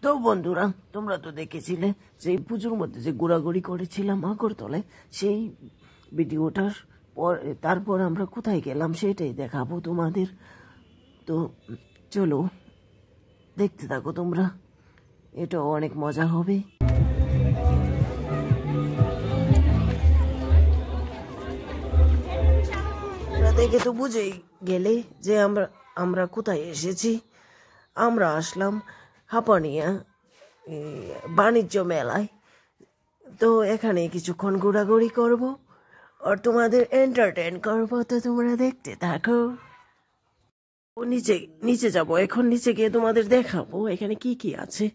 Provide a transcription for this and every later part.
তো বন্ধুরা, তোমরা তো দেখেছিলে সেই পুজোর মধ্যে যে ঘোরাঘুরি করেছিলাম আগরতলায়, সেই ভিডিওটার পর তারপর আমরা কোথায় গেলাম সেটাই দেখাবো তোমাদের। তো চলো দেখতে থাকো তোমরা, এটাও অনেক মজা হবে। দেখে তো বুঝেই গেলে যে আমরা কোথায় এসেছি। আমরা আসলাম হাপানিয়া বাণিজ্য মেলায়। তো এখানে কিছুক্ষণ ঘোরাঘুরি করব আর তোমাদের এন্টারটেন করবো। তো তোমরা দেখতে থাকো। নিচে নিচে যাবো এখন, নিচে গিয়ে তোমাদের দেখাবো এখানে কি কি আছে।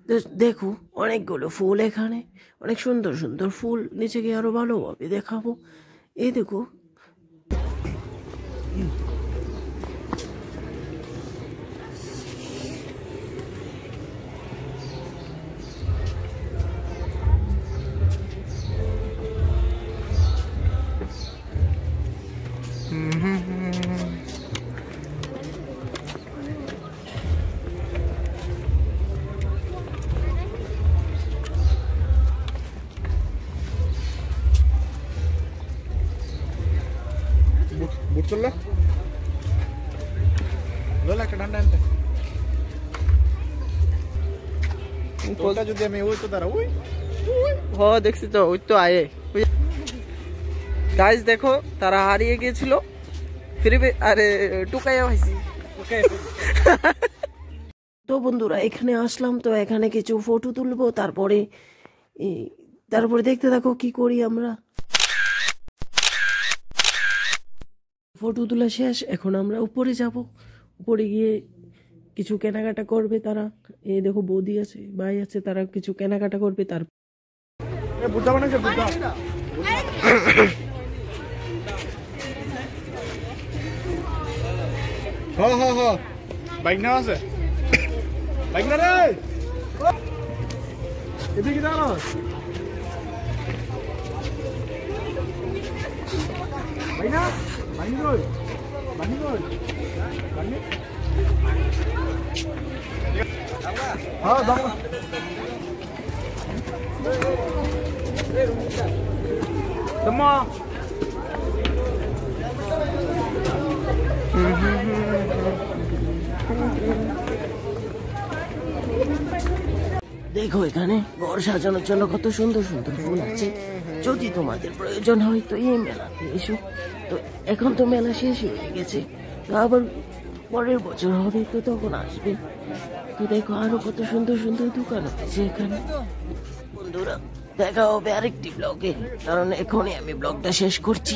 তো দেখো অনেকগুলো ফুল, এখানে অনেক সুন্দর সুন্দর ফুল। নিচে গিয়ে আরো ভালোভাবে দেখাবো। এই দেখো যদি আমি ওই তো দাঁড়া ওই দেখছি তো, ওই তো আয়ে গাইস দেখো, তারা হারিয়ে গিয়েছিল, ফিরে আরে টুকাইয়া ভাইছি। তো বন্ধুরা এখানে আসলাম, তো এখানে কিছু ফটো তুলবো, তারপরে দেখতে থাকো কি করি আমরা। ফটো তোলা শেষ, এখন আমরা উপরে যাব। উপরে গিয়ে কিছু কেনাকাটা করবে তারা। এই দেখো বৌদি আছে, ভাই আছে, তারা কিছু কেনাকাটা করবে। তার বুদ্ধা বানাইছে বুদ্ধা। বাইক না আছে, বাইক না রে এদিকে দাঁড়া। ভাই না বানি গই বানি গই বানি। হ্যাঁ দাও তোমা। দেখো এখানে ঘর সাজানোর জন্য কত সুন্দর সুন্দর ফুল আছে। যদি তোমাদের প্রয়োজন হয় তো এই মেলাতে এসো। তো এখন তো মেলা শেষ হয়ে গেছে, তো আবার পরের বছর হবে, তো তখন আসবে। তো দেখো আরো কত সুন্দর সুন্দর দোকান আছে এখানে। বন্ধুরা দেখা হবে আরেকটি ব্লগে, কারণ এখনই আমি ব্লগটা শেষ করছি।